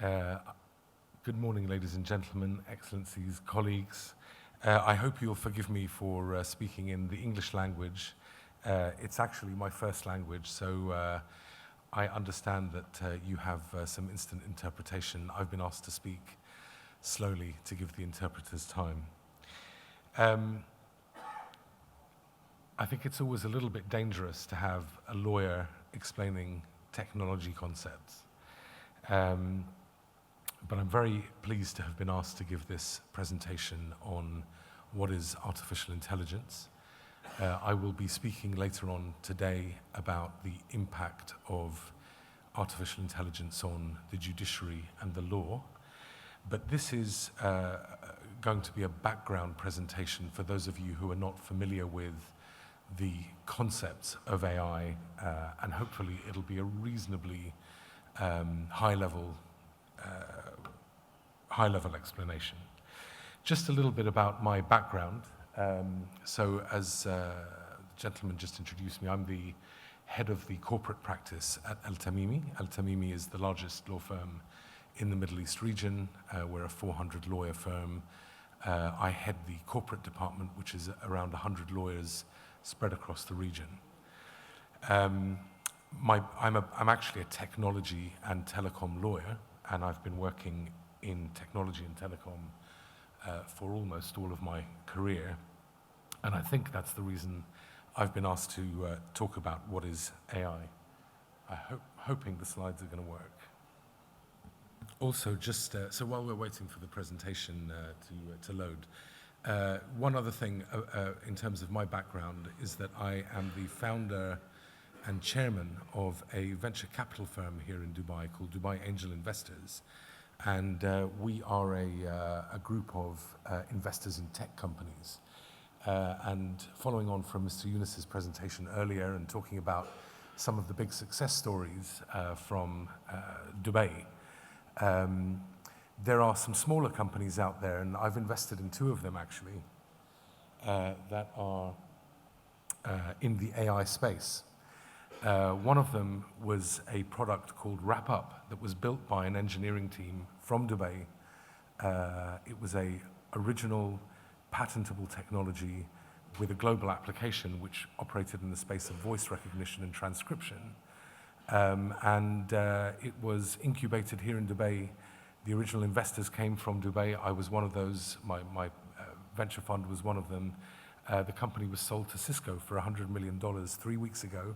Uh, Good morning, ladies and gentlemen, excellencies, colleagues. I hope you'll forgive me for speaking in the English language. It's actually my first language, so I understand that you have some instant interpretation. I've been asked to speak slowly to give the interpreters time. I think it's always a little bit dangerous to have a lawyer explaining technology concepts. But I'm very pleased to have been asked to give this presentation on what is artificial intelligence. I will be speaking later on today about the impact of artificial intelligence on the judiciary and the law. But this is going to be a background presentation for those of you who are not familiar with the concepts of AI, and hopefully it'll be a reasonably high-level explanation. Just a little bit about my background. So as the gentleman just introduced me, I'm the head of the corporate practice at Tamimi. Tamimi is the largest law firm in the Middle East region. We're a 400 lawyer firm. I head the corporate department, which is around 100 lawyers spread across the region. I'm actually a technology and telecom lawyer, and I've been working in technology and telecom for almost all of my career. And I think that's the reason I've been asked to talk about what is AI. Hoping the slides are going to work. Also, just so while we're waiting for the presentation to load, one other thing in terms of my background is that I am the founder and chairman of a venture capital firm here in Dubai called Dubai Angel Investors. And we are a group of investors in tech companies. And following on from Mr. Yunus's presentation earlier and talking about some of the big success stories from Dubai, there are some smaller companies out there, and I've invested in two of them actually, that are in the AI space. One of them was a product called Wrap Up that was built by an engineering team from Dubai. It was a original patentable technology with a global application which operated in the space of voice recognition and transcription. It was incubated here in Dubai. The original investors came from Dubai. I was one of those. My venture fund was one of them. The company was sold to Cisco for $100 million 3 weeks ago.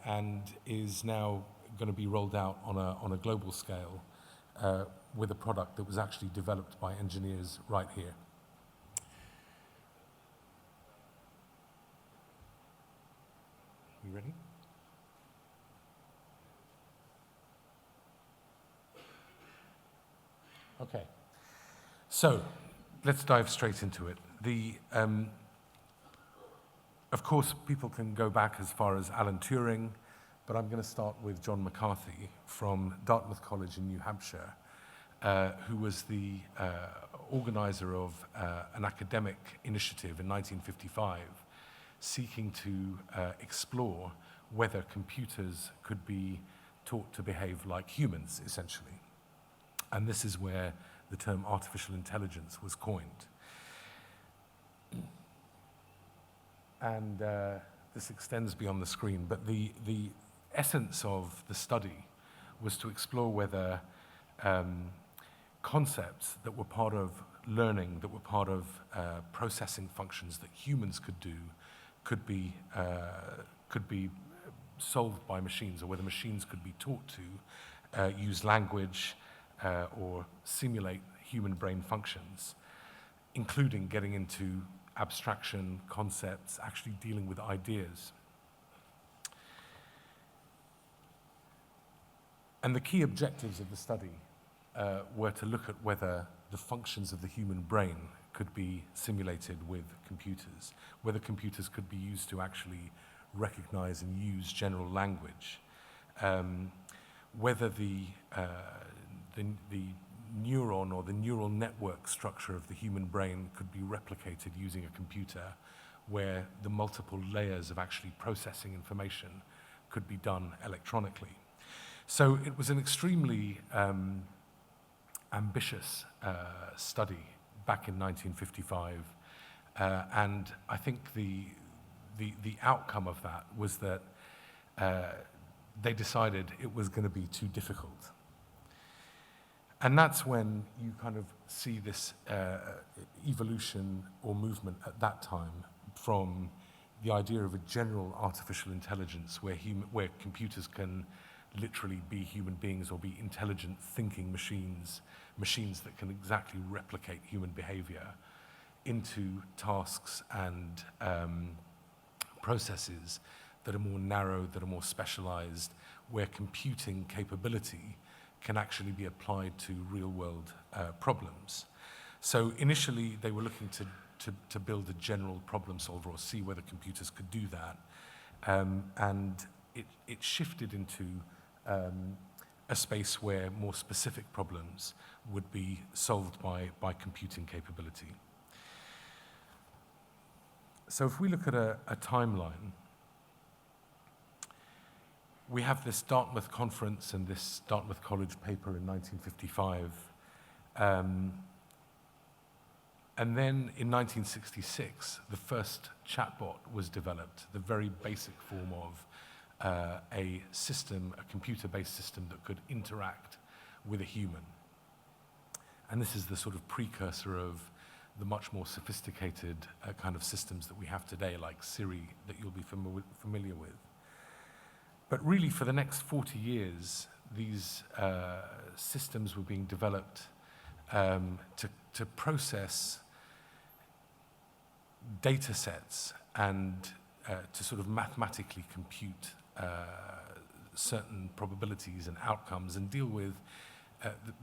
And is now going to be rolled out on a global scale with a product that was actually developed by engineers right here. You ready? Okay. So let's dive straight into it. Of course, people can go back as far as Alan Turing, but I'm going to start with John McCarthy from Dartmouth College in New Hampshire, who was the organizer of an academic initiative in 1955 seeking to explore whether computers could be taught to behave like humans, essentially. And this is where the term artificial intelligence was coined. And this extends beyond the screen, but the essence of the study was to explore whether concepts that were part of learning, that were part of processing functions that humans could do, could be solved by machines, or whether machines could be taught to use language or simulate human brain functions, including getting into abstraction, concepts, actually dealing with ideas. And the key objectives of the study were to look at whether the functions of the human brain could be simulated with computers, whether computers could be used to actually recognize and use general language, whether the neuron or the neural network structure of the human brain could be replicated using a computer, where the multiple layers of actually processing information could be done electronically. So it was an extremely ambitious study back in 1955, and I think the outcome of that was that they decided it was going to be too difficult. And that's when you kind of see this evolution or movement at that time from the idea of a general artificial intelligence where computers can literally be human beings or be intelligent thinking machines that can exactly replicate human behavior, into tasks and processes that are more narrow, that are more specialized, where computing capability can actually be applied to real-world problems. So initially, they were looking to build a general problem solver or see whether computers could do that. And it shifted into a space where more specific problems would be solved by computing capability. So if we look at a timeline, we have this Dartmouth conference and this Dartmouth College paper in 1955. And then in 1966, the first chatbot was developed, the very basic form of a system, a computer-based system that could interact with a human. And this is the sort of precursor of the much more sophisticated kind of systems that we have today, like Siri, that you'll be familiar with. But really, for the next 40 years, these systems were being developed to process data sets and to sort of mathematically compute certain probabilities and outcomes and deal with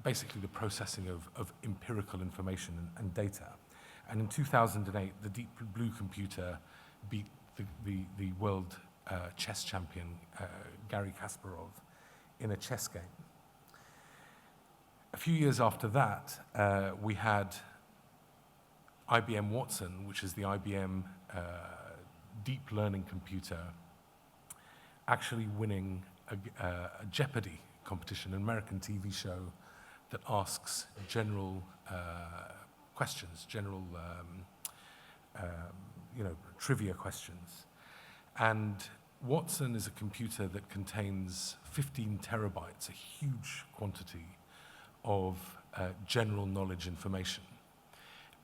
basically the processing of empirical information and data. And in 2008, the Deep Blue computer beat the world chess champion, Garry Kasparov, in a chess game. A few years after that, we had IBM Watson, which is the IBM deep learning computer, actually winning a Jeopardy competition, an American TV show that asks general questions, general trivia questions. And Watson is a computer that contains 15 terabytes, a huge quantity of general knowledge information.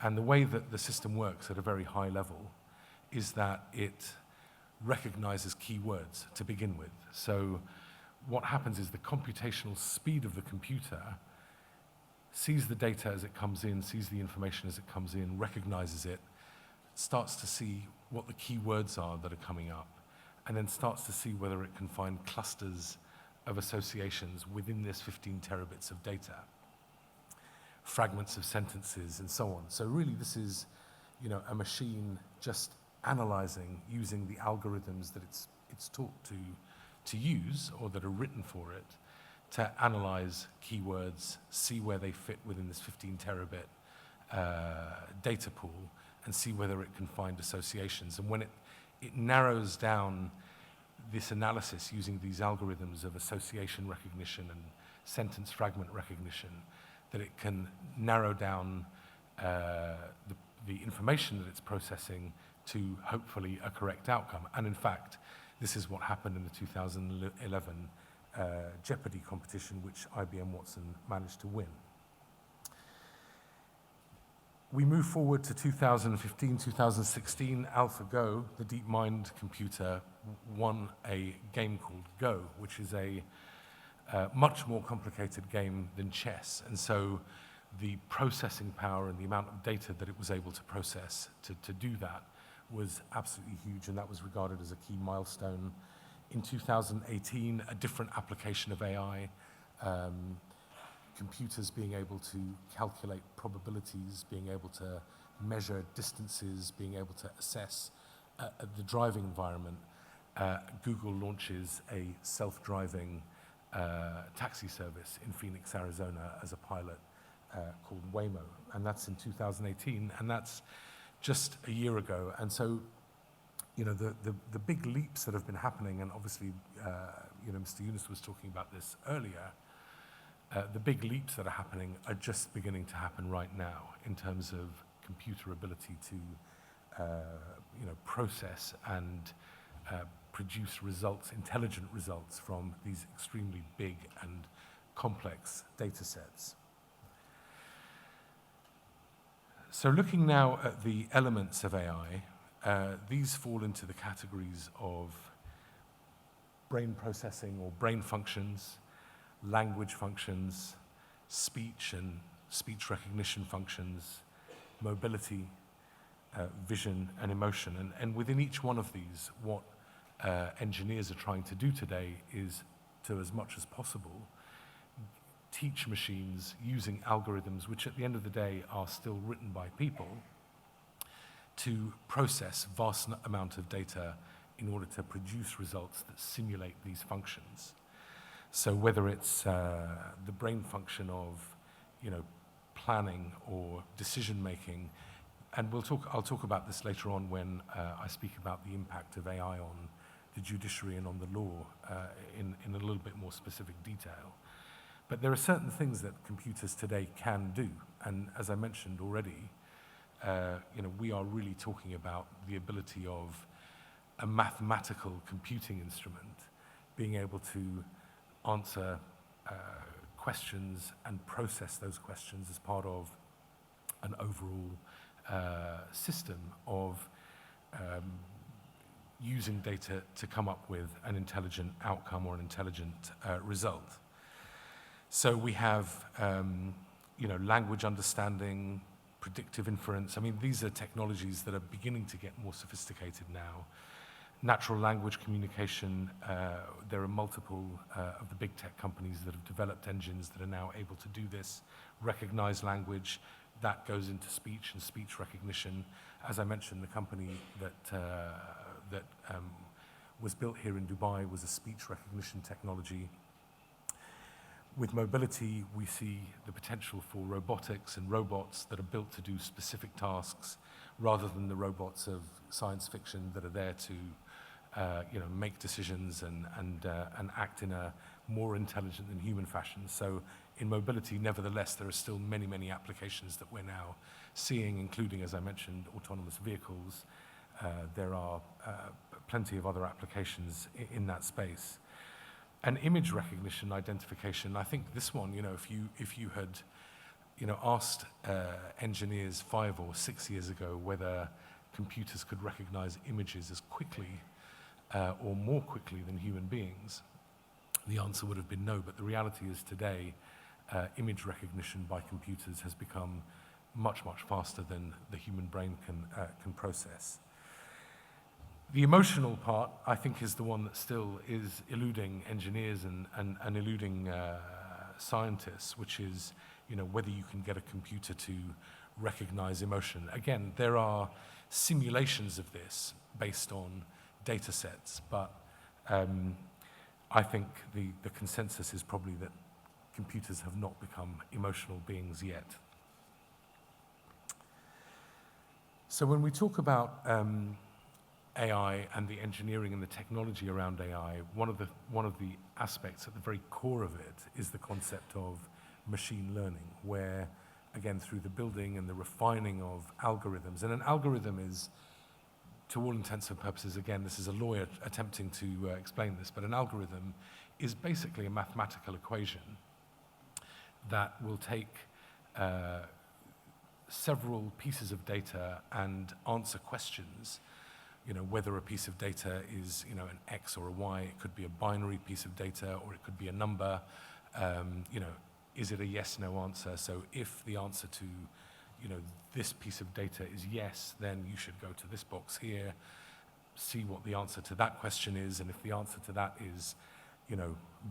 And the way that the system works at a very high level is that it recognizes keywords to begin with. So what happens is the computational speed of the computer sees the data as it comes in, sees the information as it comes in, recognizes it, starts to see what the keywords are that are coming up, and then starts to see whether it can find clusters of associations within this 15 terabits of data, fragments of sentences, and so on. So really, this is, a machine just analyzing using the algorithms that it's taught to use or that are written for it to analyze keywords, see where they fit within this 15 terabit data pool, and see whether it can find associations. And when it narrows down this analysis using these algorithms of association recognition and sentence fragment recognition, that it can narrow down the information that it's processing to hopefully a correct outcome. And in fact, this is what happened in the 2011 Jeopardy competition, which IBM Watson managed to win. We move forward to 2015, 2016, AlphaGo, the DeepMind computer, won a game called Go, which is a much more complicated game than chess. And so the processing power and the amount of data that it was able to process to do that was absolutely huge, and that was regarded as a key milestone. In 2018, a different application of AI, computers being able to calculate probabilities, being able to measure distances, being able to assess the driving environment. Google launches a self-driving taxi service in Phoenix, Arizona as a pilot called Waymo, and that's in 2018, and that's just a year ago. And so the big leaps that have been happening, and obviously, Mr. Yunus was talking about this earlier, the big leaps that are happening are just beginning to happen right now in terms of computer ability to, process and produce results, intelligent results from these extremely big and complex data sets. So looking now at the elements of AI, these fall into the categories of brain processing or brain functions, language functions, speech and speech recognition functions, mobility, vision and emotion. And within each one of these, what engineers are trying to do today is to, as much as possible, teach machines using algorithms, which at the end of the day are still written by people, to process vast amount of data in order to produce results that simulate these functions. So whether it's the brain function of, planning or decision making, and I'll talk about this later on when I speak about the impact of AI on the judiciary and on the law in a little bit more specific detail. But there are certain things that computers today can do, and as I mentioned already, we are really talking about the ability of a mathematical computing instrument being able to answer questions and process those questions as part of an overall system of using data to come up with an intelligent outcome or an intelligent result. So we have, language understanding, predictive inference. I mean, these are technologies that are beginning to get more sophisticated now. Natural language communication, there are multiple of the big tech companies that have developed engines that are now able to do this. Recognize language, that goes into speech and speech recognition. As I mentioned, the company that was built here in Dubai was a speech recognition technology. With mobility, we see the potential for robotics and robots that are built to do specific tasks rather than the robots of science fiction that are there to make decisions and act in a more intelligent than human fashion. So in mobility, nevertheless, there are still many, many applications that we're now seeing, including, as I mentioned, autonomous vehicles. There are plenty of other applications in that space. And image recognition, identification, I think this one, if you had, asked engineers 5 or 6 years ago whether computers could recognize images as quickly or more quickly than human beings, the answer would have been no. But the reality is today, image recognition by computers has become much, much faster than the human brain can process. The emotional part, I think, is the one that still is eluding engineers and eluding scientists, which is, whether you can get a computer to recognize emotion. Again, there are simulations of this based on data sets, but I think the consensus is probably that computers have not become emotional beings yet. So when we talk about AI and the engineering and the technology around AI, one of the aspects at the very core of it is the concept of machine learning, where, again, through the building and the refining of algorithms, and an algorithm is, to all intents and purposes, again, this is a lawyer attempting to explain this, but an algorithm is basically a mathematical equation that will take several pieces of data and answer questions. Whether a piece of data is, an X or a Y, it could be a binary piece of data, or it could be a number. Is it a yes, no answer? So if the answer to, this piece of data is yes, then you should go to this box here, see what the answer to that question is, and if the answer to that is,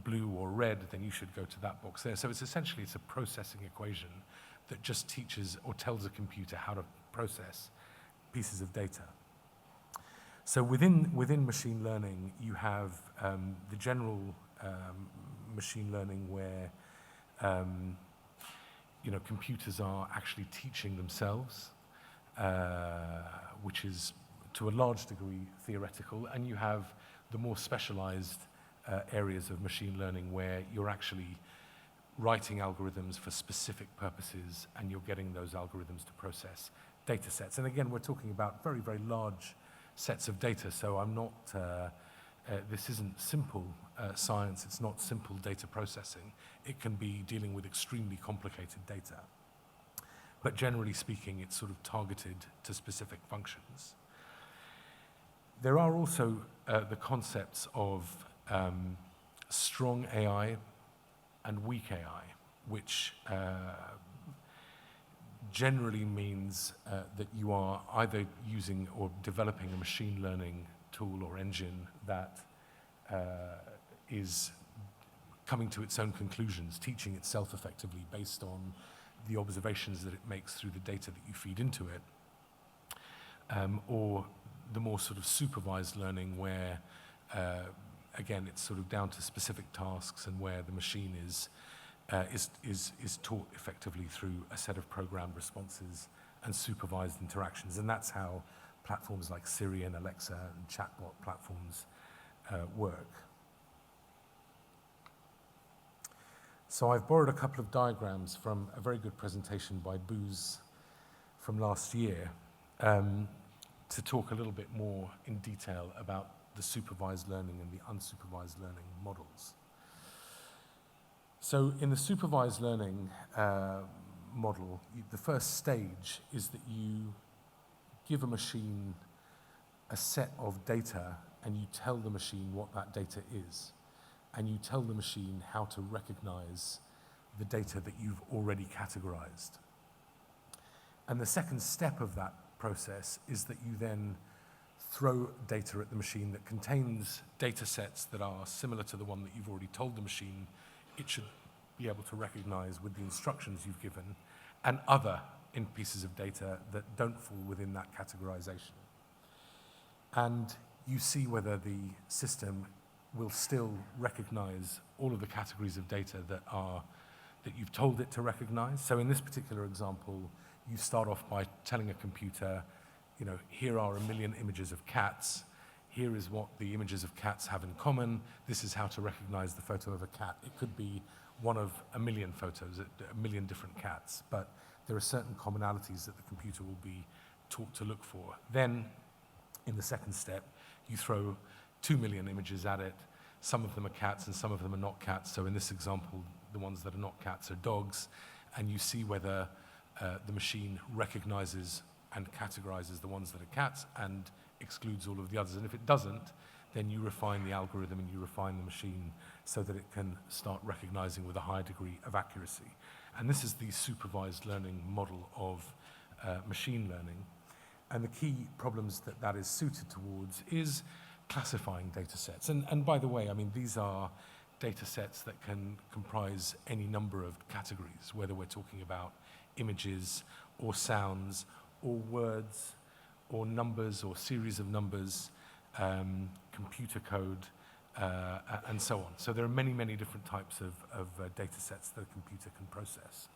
blue or red, then you should go to that box there. So it's a processing equation that just teaches or tells a computer how to process pieces of data. So within machine learning, you have the general machine learning where computers are actually teaching themselves, which is to a large degree, theoretical, and you have the more specialized areas of machine learning where you're actually writing algorithms for specific purposes, and you're getting those algorithms to process data sets. And again, we're talking about very, very large sets of data, so I'm not, this isn't simple science, it's not simple data processing. It can be dealing with extremely complicated data. But generally speaking, it's sort of targeted to specific functions. There are also the concepts of strong AI and weak AI, which generally means that you are either using or developing a machine learning tool or engine that is coming to its own conclusions, teaching itself effectively based on the observations that it makes through the data that you feed into it, or the more sort of supervised learning where, again, it's sort of down to specific tasks and where the machine is taught effectively through a set of programmed responses and supervised interactions. And that's how platforms like Siri and Alexa and chatbot platforms work. So I've borrowed a couple of diagrams from a very good presentation by Booz from last year to talk a little bit more in detail about the supervised learning and the unsupervised learning models. So in the supervised learning model, the first stage is that you give a machine a set of data and you tell the machine what that data is. And you tell the machine how to recognize the data that you've already categorized. And the second step of that process is that you then throw data at the machine that contains data sets that are similar to the one that you've already told the machine it should be able to recognize with the instructions you've given, and other in pieces of data that don't fall within that categorization. And you see whether the system will still recognize all of the categories of data that you've told it to recognize. So in this particular example, you start off by telling a computer, you know, here are 1 million images of cats. Here is what the images of cats have in common. This is how to recognize the photo of a cat. It could be one of 1 million photos, 1 million different cats, but there are certain commonalities that the computer will be taught to look for. Then, in the second step, you throw 2 million images at it. Some of them are cats and some of them are not cats. So in this example, the ones that are not cats are dogs. And you see whether the machine recognizes and categorizes the ones that are cats and excludes all of the others. And if it doesn't, then you refine the algorithm and you refine the machine so that it can start recognizing with a higher degree of accuracy. And this is the supervised learning model of machine learning. And the key problems that that is suited towards is classifying data sets. And by the way, I mean, these are data sets that can comprise any number of categories, whether we're talking about images or sounds or words or numbers or series of numbers, computer code, and so on. So there are many, many different types of data sets that a computer can process.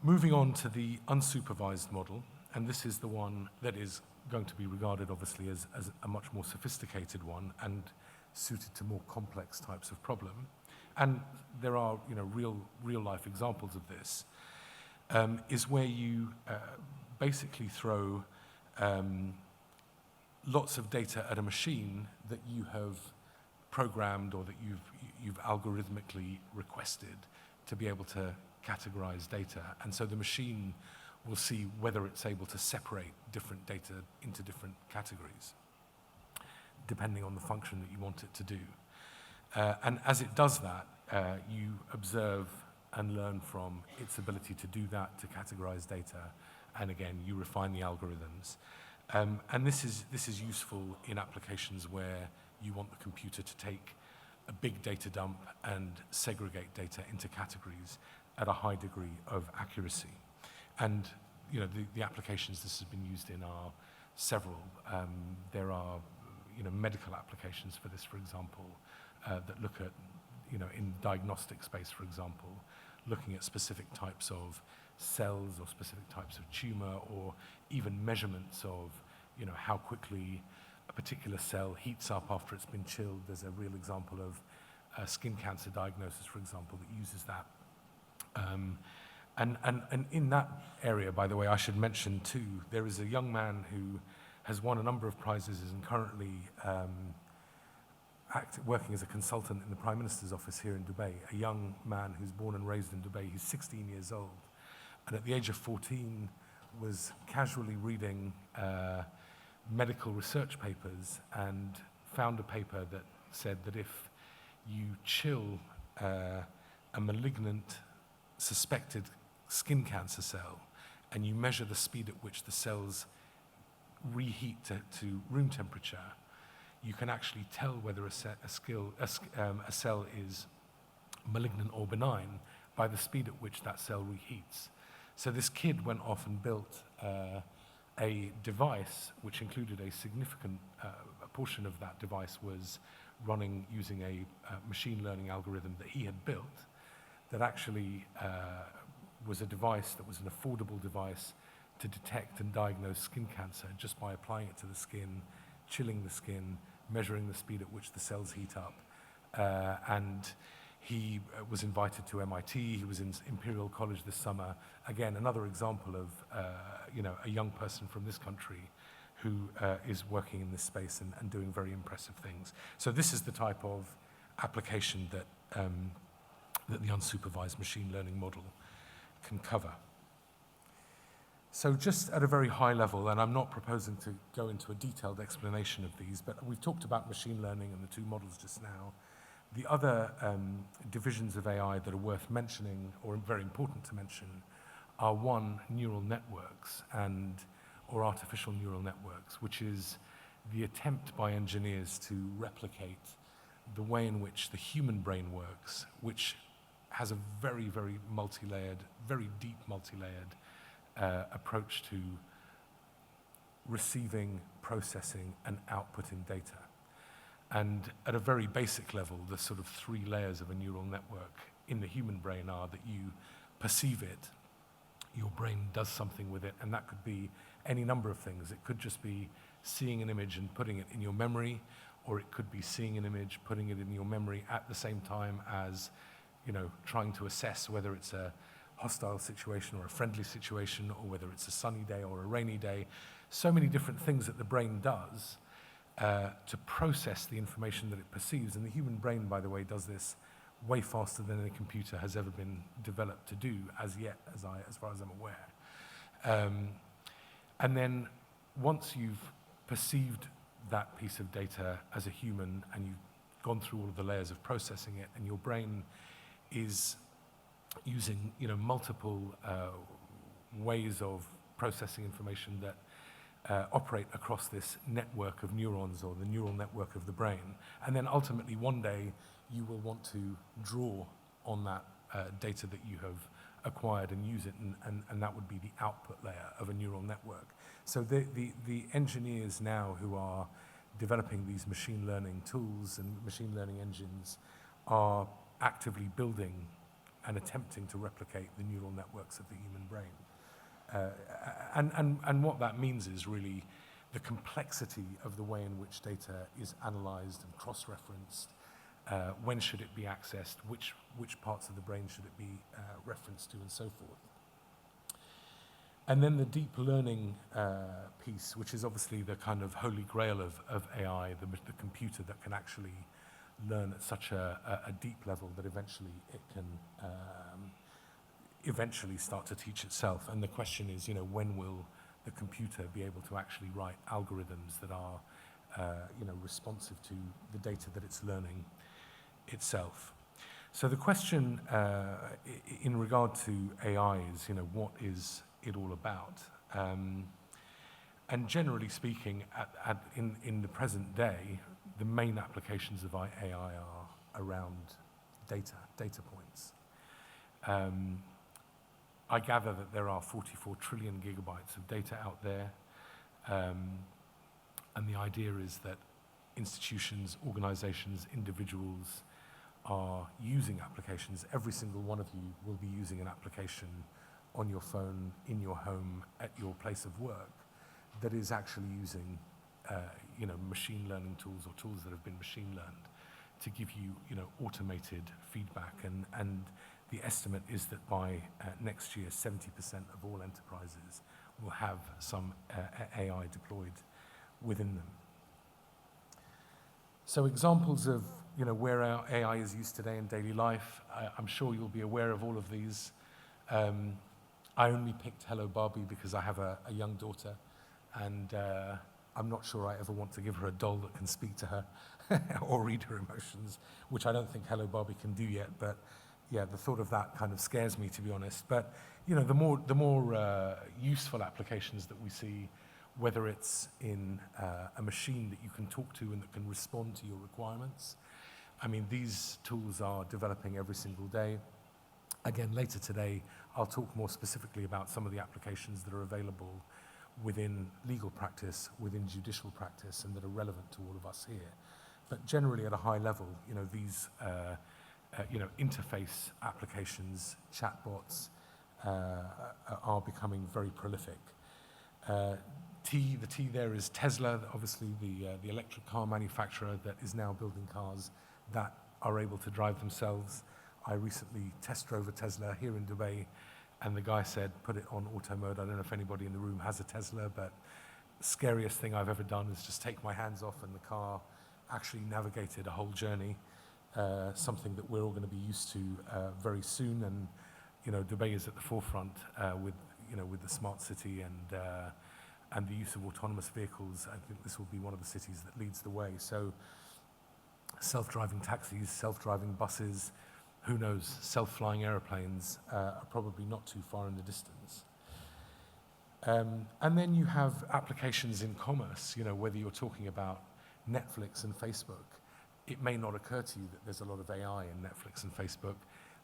Moving on to the unsupervised model, and this is the one that is going to be regarded obviously as a much more sophisticated one and suited to more complex types of problem. And there are, you know, real life examples of this, is where you basically throw lots of data at a machine that you have programmed or that you've algorithmically requested to be able to categorize data. And so the machine will see whether it's able to separate different data into different categories, depending on the function that you want it to do. And as it does that, you observe and learn from its ability to do that, to categorize data, and again, you refine the algorithms. And this is useful in applications where you want the computer to take a big data dump and segregate data into categories at a high degree of accuracy. And you know, the applications this has been used in are several. There are, you know, medical applications for this, for example, that look at, you know, in diagnostic space, for example, looking at specific types of cells or specific types of tumor, or even measurements of, how quickly a particular cell heats up after it's been chilled. There's a real example of skin cancer diagnosis, for example, that uses that. And in that area, by the way, I should mention too, there is a young man who has won a number of prizes and currently working as a consultant in the Prime Minister's office here in Dubai, a young man who's born and raised in Dubai. He's 16 years old, and at the age of 14 was casually reading medical research papers and found a paper that said that if you chill a malignant suspected skin cancer cell and you measure the speed at which the cells reheat to room temperature, you can actually tell whether a cell is malignant or benign by the speed at which that cell reheats. So this kid went off and built a device which included a significant a portion of that device was running using a machine learning algorithm that he had built that actually was a device that was an affordable device to detect and diagnose skin cancer just by applying it to the skin, chilling the skin, measuring the speed at which the cells heat up. And he was invited to MIT. He was in Imperial College this summer. Again, another example of a young person from this country who is working in this space and doing very impressive things. So this is the type of application that that the unsupervised machine learning model can cover. So just at a very high level, and I'm not proposing to go into a detailed explanation of these, but we've talked about machine learning and the two models just now. The other divisions of AI that are worth mentioning, or very important to mention, are one, neural networks or artificial neural networks, which is the attempt by engineers to replicate the way in which the human brain works, which has a very, very multi-layered, very deep multi-layered approach to receiving, processing, and outputting data. And at a very basic level, the sort of three layers of a neural network in the human brain are that you perceive it, your brain does something with it, and that could be any number of things. It could just be seeing an image and putting it in your memory, or it could be seeing an image, putting it in your memory at the same time as, trying to assess whether it's a hostile situation or a friendly situation, or whether it's a sunny day or a rainy day. So many different things that the brain does to process the information that it perceives. And the human brain, by the way, does this way faster than any computer has ever been developed to do as yet, as far as I'm aware. And then once you've perceived that piece of data as a human and you've gone through all of the layers of processing it, and your brain is using multiple ways of processing information that operate across this network of neurons, or the neural network of the brain. And then ultimately one day you will want to draw on that data that you have acquired and use it, and that would be the output layer of a neural network. So the engineers now who are developing these machine learning tools and machine learning engines are actively building and attempting to replicate the neural networks of the human brain. And what that means is really the complexity of the way in which data is analyzed and cross-referenced. When should it be accessed? Which parts of the brain should it be referenced to, and so forth. And then the deep learning piece, which is obviously the kind of holy grail of AI, the computer that can actually learn at such a deep level that eventually it can eventually start to teach itself. And the question is, when will the computer be able to actually write algorithms that are responsive to the data that it's learning itself? So the question in regard to AI is, what is it all about? And generally speaking, in the present day, the main applications of AI are around data points. I gather that there are 44 trillion gigabytes of data out there, and the idea is that institutions, organizations, individuals are using applications. Every single one of you will be using an application on your phone, in your home, at your place of work, that is actually using machine learning tools or tools that have been machine learned to give you, automated feedback. And the estimate is that by next year, 70% of all enterprises will have some AI deployed within them. So examples of, where our AI is used today in daily life, I'm sure you'll be aware of all of these. I only picked Hello Barbie because I have a young daughter, and I'm not sure I ever want to give her a doll that can speak to her or read her emotions, which I don't think Hello Barbie can do yet. But yeah, the thought of that kind of scares me, to be honest. But the more useful applications that we see, whether it's in a machine that you can talk to and that can respond to your requirements. I mean, these tools are developing every single day. Again, later today, I'll talk more specifically about some of the applications that are available within legal practice, within judicial practice, and that are relevant to all of us here. But generally, at a high level, these interface applications, chatbots, are becoming very prolific. The T there is Tesla, obviously the electric car manufacturer that is now building cars that are able to drive themselves. I recently test drove a Tesla here in Dubai, and the guy said, put it on auto mode. I don't know if anybody in the room has a Tesla, but scariest thing I've ever done is just take my hands off, and the car actually navigated a whole journey, something that we're all going to be used to very soon. And Dubai is at the forefront with the smart city and the use of autonomous vehicles. I think this will be one of the cities that leads the way. So self-driving taxis, self-driving buses, who knows, self-flying airplanes are probably not too far in the distance. And then you have applications in commerce, whether you're talking about Netflix and Facebook. It may not occur to you that there's a lot of AI in Netflix and Facebook.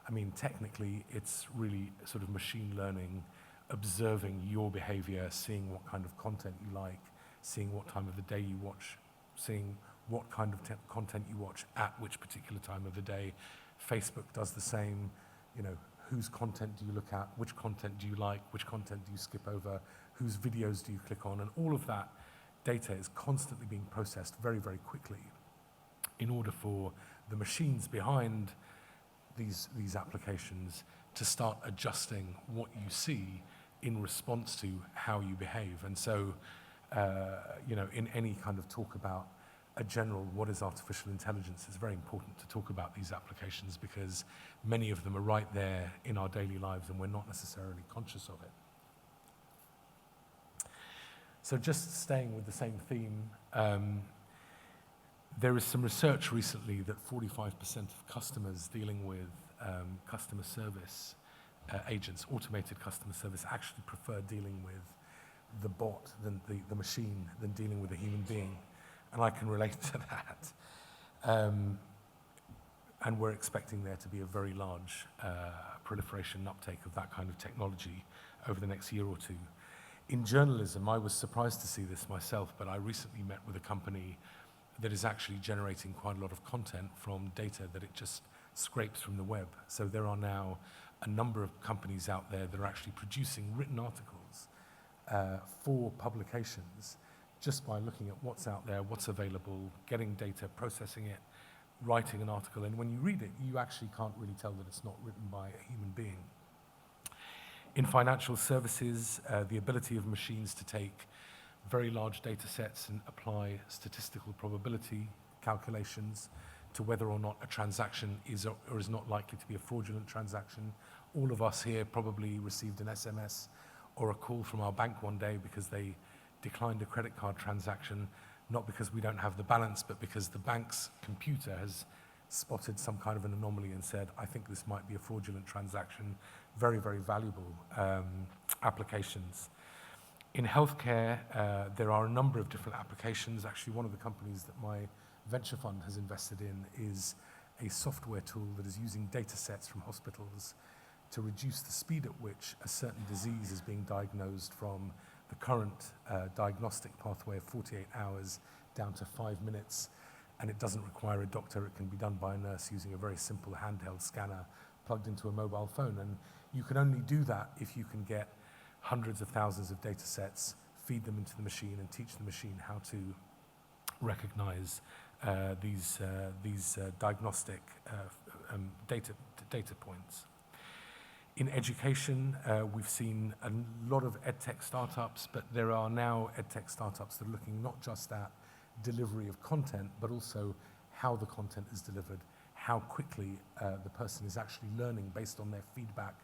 I mean, technically, it's really sort of machine learning, observing your behavior, seeing what kind of content you like, seeing what time of the day you watch, seeing what kind of content you watch at which particular time of the day. Facebook does the same. Whose content do you look at? Which content do you like? Which content do you skip over? Whose videos do you click on? And all of that data is constantly being processed very, very quickly in order for the machines behind these applications to start adjusting what you see in response to how you behave. And so, in any kind of talk about a general what is artificial intelligence, it's very important to talk about these applications because many of them are right there in our daily lives and we're not necessarily conscious of it. So just staying with the same theme, there is some research recently that 45% of customers dealing with customer service agents, automated customer service, actually prefer dealing with the bot than the machine than dealing with a human being. And I can relate to that. And we're expecting there to be a very large proliferation and uptake of that kind of technology over the next year or two. In journalism, I was surprised to see this myself, but I recently met with a company that is actually generating quite a lot of content from data that it just scrapes from the web. So there are now a number of companies out there that are actually producing written articles for publications just by looking at what's out there, what's available, getting data, processing it, writing an article. And when you read it, you actually can't really tell that it's not written by a human being. In financial services, the ability of machines to take very large data sets and apply statistical probability calculations to whether or not a transaction is or is not likely to be a fraudulent transaction. All of us here probably received an SMS or a call from our bank one day because they declined a credit card transaction, not because we don't have the balance, but because the bank's computer has spotted some kind of an anomaly and said, I think this might be a fraudulent transaction. Very, very valuable applications. In healthcare, there are a number of different applications. Actually, one of the companies that my venture fund has invested in is a software tool that is using data sets from hospitals to reduce the speed at which a certain disease is being diagnosed from the current diagnostic pathway of 48 hours down to 5 minutes. And it doesn't require a doctor. It can be done by a nurse using a very simple handheld scanner plugged into a mobile phone. And You can only do that if you can get hundreds of thousands of data sets, feed them into the machine, and teach the machine how to recognize these diagnostic data points. In education, we've seen a lot of edtech startups, but there are now edtech startups that are looking not just at delivery of content, but also how the content is delivered, how quickly the person is actually learning based on their feedback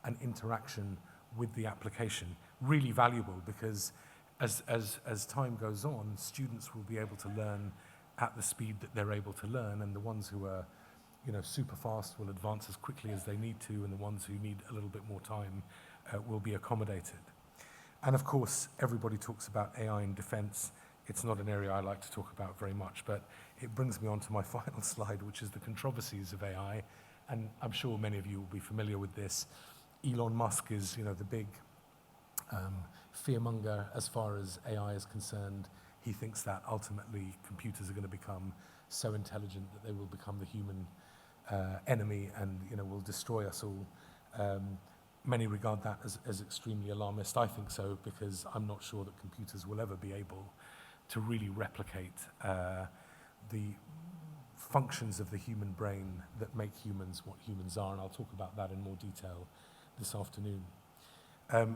and interaction with the application. Really valuable, because as time goes on, students will be able to learn at the speed that they're able to learn, and the ones who are super fast will advance as quickly as they need to, and the ones who need a little bit more time will be accommodated. And of course, everybody talks about AI in defense. It's not an area I like to talk about very much, but it brings me on to my final slide, which is the controversies of AI. And I'm sure many of you will be familiar with this. Elon Musk is, the big fearmonger as far as AI is concerned. He thinks that ultimately computers are going to become so intelligent that they will become the human enemy and will destroy us all. Many regard that as extremely alarmist. I think so, because I'm not sure that computers will ever be able to really replicate the functions of the human brain that make humans what humans are, and I'll talk about that in more detail this afternoon.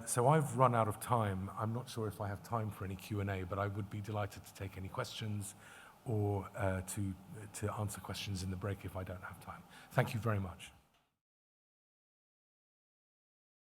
So I've run out of time. I'm not sure if I have time for any Q&A, but I would be delighted to take any questions or to answer questions in the break if I don't have time. Thank you very much.